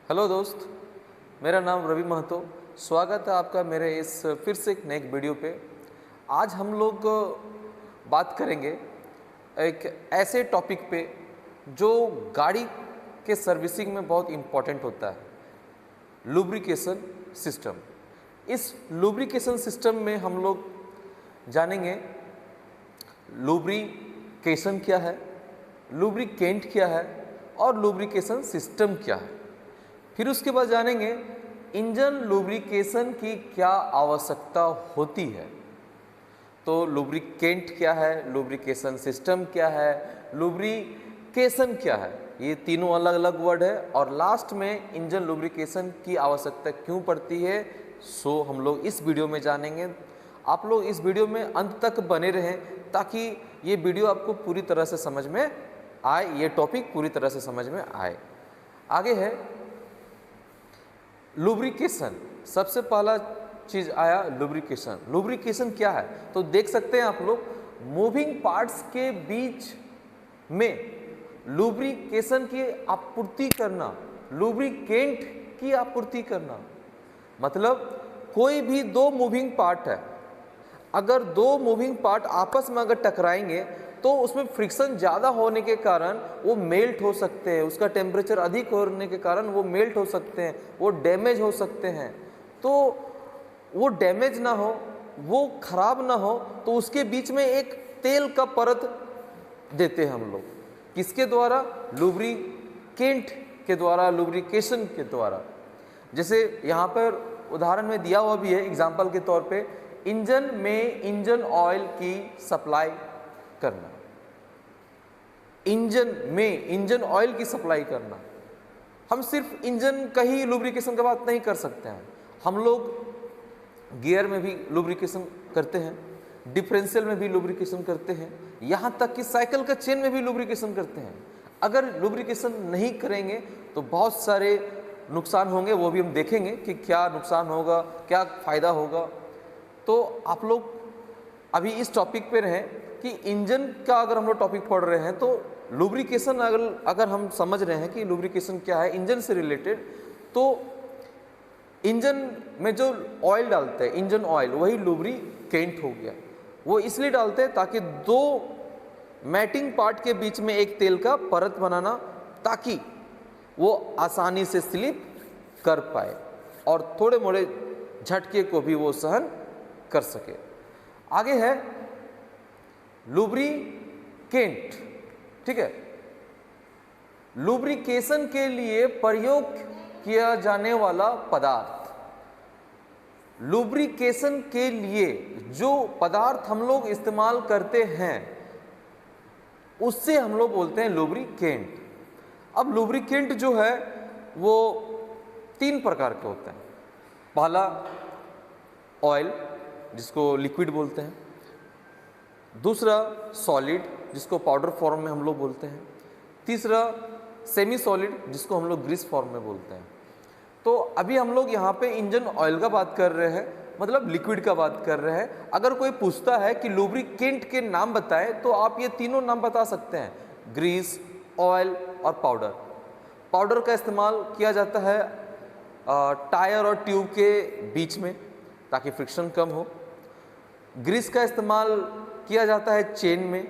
Hello दोस्त, मेरा नाम रवि महतो। स्वागत है आपका मेरे इस फिर से एक नए वीडियो पे। आज हम लोग बात करेंगे एक ऐसे टॉपिक पे जो गाड़ी के सर्विसिंग में बहुत इम्पोर्टेंट होता है, लुब्रिकेशन सिस्टम। इस लुब्रिकेशन सिस्टम में हम लोग जानेंगे लुब्रिकेशन क्या है, लुब्रिकेंट क्या है और लुब्रिकेशन सिस्टम क्या है। फिर उसके बाद जानेंगे इंजन लुब्रिकेशन की क्या आवश्यकता होती है। तो लुब्रिकेंट क्या है, लुब्रिकेशन सिस्टम क्या है, लुब्रिकेशन क्या है, ये तीनों अलग अलग वर्ड है। और लास्ट में इंजन लुब्रिकेशन की आवश्यकता क्यों पड़ती है, सो हम लोग इस वीडियो में जानेंगे। आप लोग इस वीडियो में अंत तक बने रहें ताकि ये वीडियो आपको पूरी तरह से समझ में आए, ये टॉपिक पूरी तरह से समझ में आए। आगे है लुब्रिकेशन। सबसे पहला चीज आया लुब्रिकेशन। लुब्रिकेशन क्या है तो देख सकते हैं आप लोग, मूविंग पार्ट्स के बीच में लुब्रिकेशन की आपूर्ति करना, लुब्रिकेंट की आपूर्ति करना। मतलब कोई भी दो मूविंग पार्ट है, अगर दो मूविंग पार्ट आपस में अगर टकराएंगे तो उसमें फ्रिक्शन ज़्यादा होने के कारण वो मेल्ट हो सकते हैं, उसका टेम्परेचर अधिक होने के कारण वो मेल्ट हो सकते हैं, वो डैमेज हो सकते हैं। तो वो डैमेज ना हो, वो खराब ना हो, तो उसके बीच में एक तेल का परत देते हैं हम लोग। किसके द्वारा? लुब्रिकेंट के द्वारा, लुब्रिकेशन के द्वारा। जैसे यहाँ पर उदाहरण में दिया हुआ भी है एग्जाम्पल के तौर पे, इंजन में इंजन ऑयल की सप्लाई करना, इंजन में इंजन ऑयल की सप्लाई करना। हम सिर्फ इंजन का ही लुब्रिकेशन की बात नहीं कर सकते हैं, हम लोग गियर में भी लुब्रिकेशन करते हैं, डिफरेंशियल में भी लुब्रिकेशन करते हैं, यहाँ तक कि साइकिल का चेन में भी लुब्रिकेशन करते हैं। अगर लुब्रिकेशन नहीं करेंगे तो बहुत सारे नुकसान होंगे, वो भी हम देखेंगे कि क्या नुकसान होगा, क्या फ़ायदा होगा। तो आप लोग अभी इस टॉपिक पे रहें कि इंजन का अगर हम लोग टॉपिक पढ़ रहे हैं तो लुब्रिकेशन अगर हम समझ रहे हैं कि लुब्रिकेशन क्या है इंजन से रिलेटेड, तो इंजन में जो ऑयल डालते हैं, इंजन ऑयल, वही लुब्रिकेंट हो गया। वो इसलिए डालते हैं ताकि दो मैटिंग पार्ट के बीच में एक तेल का परत बनाना, ताकि वो आसानी से स्लिप कर पाए और थोड़े मोड़े झटके को भी वो सहन कर सके। आगे है लुब्रिकेंट। ठीक है, लुब्रिकेशन के लिए प्रयोग किया जाने वाला पदार्थ, लुब्रिकेशन के लिए जो पदार्थ हम लोग इस्तेमाल करते हैं उससे हम लोग बोलते हैं लुब्रिकेंट। अब लुब्रिकेंट जो है वो तीन प्रकार के होते हैं। पहला ऑयल, जिसको लिक्विड बोलते हैं। दूसरा सॉलिड, जिसको पाउडर फॉर्म में हम लोग बोलते हैं। तीसरा सेमी सॉलिड, जिसको हम लोग ग्रीस फॉर्म में बोलते हैं। तो अभी हम लोग यहाँ पे इंजन ऑयल का बात कर रहे हैं, मतलब लिक्विड का बात कर रहे हैं। अगर कोई पूछता है कि लुब्रिकेंट के नाम बताएं तो आप ये तीनों नाम बता सकते हैं, ग्रीस, ऑयल और पाउडर। पाउडर का इस्तेमाल किया जाता है टायर और ट्यूब के बीच में ताकि फ्रिक्शन कम हो। ग्रीस का इस्तेमाल किया जाता है चेन में।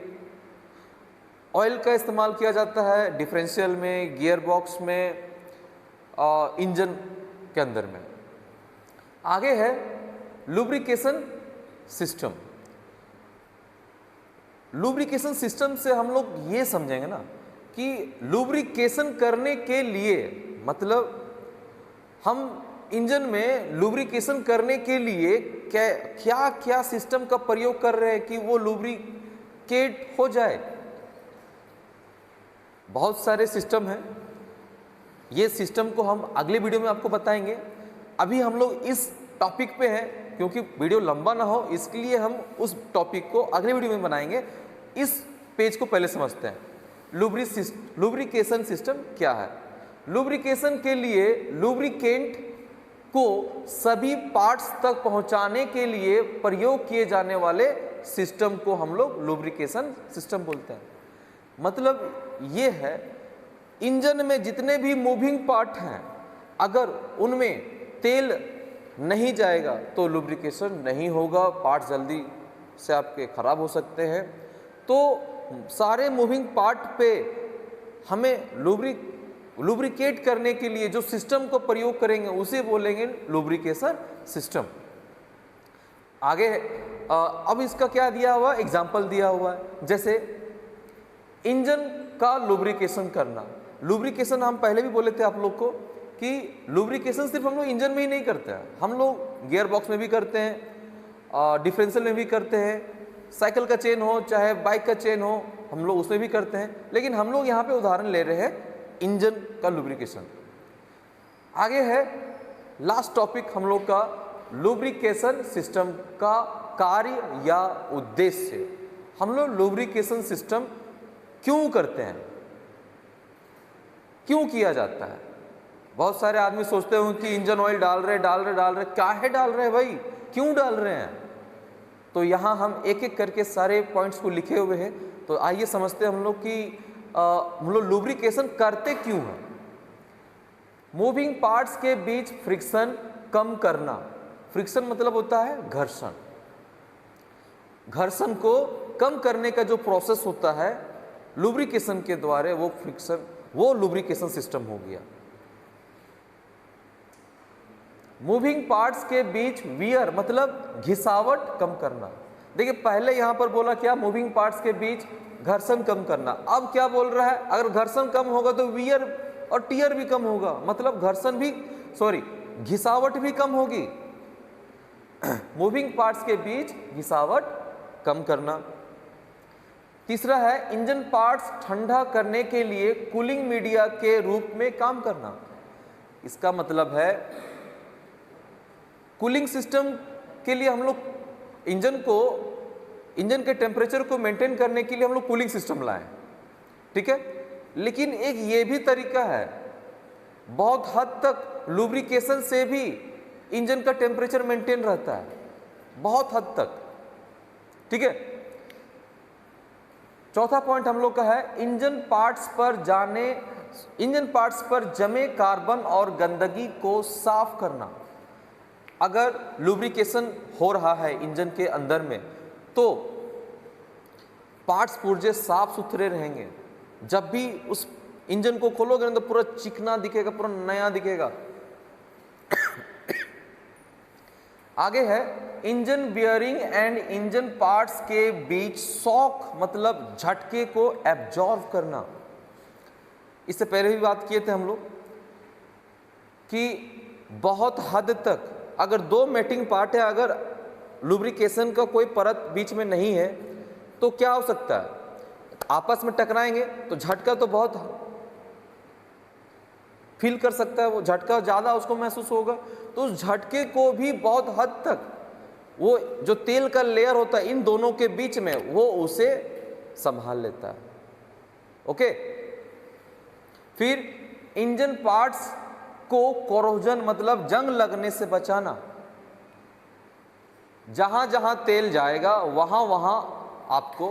ऑयल का इस्तेमाल किया जाता है डिफरेंशियल में, गियर बॉक्स में, इंजन के अंदर में। आगे है लुब्रिकेशन सिस्टम। लुब्रिकेशन सिस्टम से हम लोग ये समझेंगे ना कि लुब्रिकेशन करने के लिए, मतलब हम इंजन में लुब्रिकेशन करने के लिए क्या क्या सिस्टम का प्रयोग कर रहे हैं कि वो लुब्रिकेट हो जाए। बहुत सारे सिस्टम हैं, ये सिस्टम को हम अगले वीडियो में आपको बताएंगे। अभी हम लोग इस टॉपिक पे हैं, क्योंकि वीडियो लंबा ना हो इसलिए हम उस टॉपिक को अगले वीडियो में बनाएंगे। इस पेज को पहले समझते हैं। लुब्रिकेशन सिस्टम क्या है। लुब्रिकेशन के लिए लुब्रिकेंट को सभी पार्ट्स तक पहुंचाने के लिए प्रयोग किए जाने वाले सिस्टम को हम लोग लुब्रिकेशन सिस्टम बोलते हैं। मतलब ये है इंजन में जितने भी मूविंग पार्ट हैं, अगर उनमें तेल नहीं जाएगा तो लुब्रिकेशन नहीं होगा, पार्ट जल्दी से आपके ख़राब हो सकते हैं। तो सारे मूविंग पार्ट पे हमें लुब्रिकेट करने के लिए जो सिस्टम को प्रयोग करेंगे उसे बोलेंगे लुब्रिकेशन सिस्टम। आगे अब इसका क्या दिया हुआ, एग्जाम्पल दिया हुआ है, जैसे इंजन का लुब्रिकेशन करना। लुब्रिकेशन हम पहले भी बोले थे आप लोग को कि लुब्रिकेशन सिर्फ हम लोग इंजन में ही नहीं करते हैं, हम लोग गियर बॉक्स में भी करते हैं, डिफरेंशियल में भी करते हैं, साइकिल का चेन हो चाहे बाइक का चेन हो हम लोग उसमें भी करते हैं। लेकिन हम लोग यहाँ पे उदाहरण ले रहे हैं इंजन का लुब्रिकेशन। आगे है लास्ट टॉपिक हम लोग का लुब्रिकेशन सिस्टम का कार्य या उद्देश्य। हम लोग लुब्रिकेशन सिस्टम क्यों करते हैं, क्यों किया जाता है। बहुत सारे आदमी सोचते हो कि इंजन ऑयल डाल रहे काहे डाल रहे हैं भाई, क्यों डाल रहे हैं। तो यहाँ हम एक एक करके सारे पॉइंट्स को लिखे हुए हैं। तो आइए समझते हैं हम लोग कि हम लोग लुब्रिकेशन करते क्यों हैं। मूविंग पार्ट्स के बीच फ्रिक्शन कम करना। फ्रिक्शन मतलब होता है घर्षण। घर्षण को कम करने का जो प्रोसेस होता है लुब्रिकेशन के द्वारा, वो फ्रिक्शन, वो लुब्रिकेशन सिस्टम हो गया। मूविंग पार्ट्स के बीच वियर मतलब घिसावट कम करना। देखिए पहले यहां पर बोला क्या, मूविंग पार्ट्स के बीच घर्षण कम करना। अब क्या बोल रहा है, अगर घर्षण कम होगा तो वियर और टियर भी कम होगा, मतलब घिसावट भी कम होगी। मूविंग पार्ट्स के बीच घिसावट कम करना। तीसरा है इंजन पार्ट्स ठंडा करने के लिए कूलिंग मीडिया के रूप में काम करना। इसका मतलब है कूलिंग सिस्टम के लिए हम लोग इंजन के टेम्परेचर को मेंटेन करने के लिए हम लोग कूलिंग सिस्टम लाएं, ठीक है। लेकिन एक ये भी तरीका है, बहुत हद तक लुब्रिकेशन से भी इंजन का टेम्परेचर मेंटेन रहता है, बहुत हद तक, ठीक है। चौथा पॉइंट हम लोग का है इंजन पार्ट्स पर जमे कार्बन और गंदगी को साफ करना। अगर लुब्रिकेशन हो रहा है इंजन के अंदर में तो पार्ट्स पुर्जे साफ सुथरे रहेंगे। जब भी उस इंजन को खोलोगे तो पूरा चिकना दिखेगा, पूरा नया दिखेगा। आगे है engine bearing and engine parts के बीच शॉक मतलब झटके को एब्जॉर्ब करना। इससे पहले भी बात किए थे हम लोग कि बहुत हद तक अगर दो मेटिंग पार्ट है, अगर लुब्रिकेशन का कोई परत बीच में नहीं है तो क्या हो सकता है, आपस में टकराएंगे तो झटका तो बहुत फील कर सकता है, वो झटका ज़्यादा उसको महसूस होगा। तो उस झटके को भी बहुत हद तक वो जो तेल का लेयर होता है इन दोनों के बीच में, वो उसे संभाल लेता है, ओके। फिर इंजन पार्ट्स को कोरोजन मतलब जंग लगने से बचाना। जहां जहां तेल जाएगा वहां वहां आपको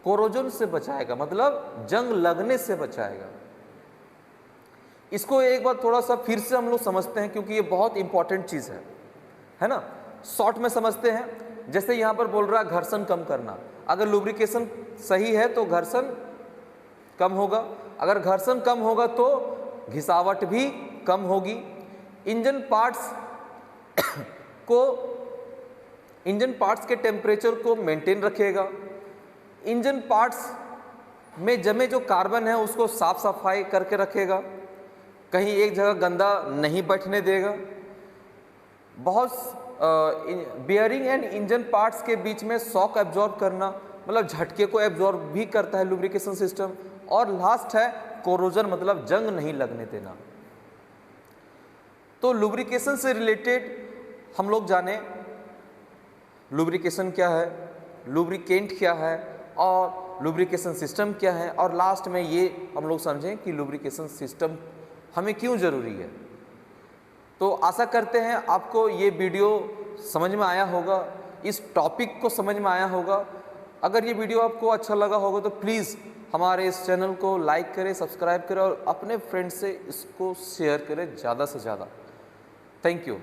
कोरोजन से बचाएगा, मतलब जंग लगने से बचाएगा। इसको एक बार थोड़ा सा फिर से हम लोग समझते हैं क्योंकि ये बहुत इंपॉर्टेंट चीज है ना। शॉर्ट में समझते हैं। जैसे यहां पर बोल रहा है घर्षण कम करना। अगर लुब्रिकेशन सही है तो घर्षण कम होगा, अगर घर्षण कम होगा तो घिसावट भी कम होगी। इंजन पार्ट्स के टेम्परेचर को मेंटेन रखेगा। इंजन पार्ट्स में जमे जो कार्बन है उसको साफ सफाई करके रखेगा, कहीं एक जगह गंदा नहीं बैठने देगा। बहुत बियरिंग एंड इंजन पार्ट्स के बीच में शॉक एब्जॉर्ब करना, मतलब झटके को एब्जॉर्ब भी करता है लुब्रिकेशन सिस्टम। और लास्ट है कोरोजन मतलब जंग नहीं लगने देना। तो लुब्रिकेशन से रिलेटेड हम लोग जाने लुब्रिकेशन क्या है, लुब्रिकेंट क्या है और लुब्रिकेशन सिस्टम क्या है, और लास्ट में ये हम लोग समझें कि लुब्रिकेशन सिस्टम हमें क्यों ज़रूरी है। तो आशा करते हैं आपको ये वीडियो समझ में आया होगा, इस टॉपिक को समझ में आया होगा। अगर ये वीडियो आपको अच्छा लगा होगा तो प्लीज़ हमारे इस चैनल को लाइक करें, सब्सक्राइब करें और अपने फ्रेंड से इसको शेयर करें ज़्यादा से ज़्यादा। Thank you.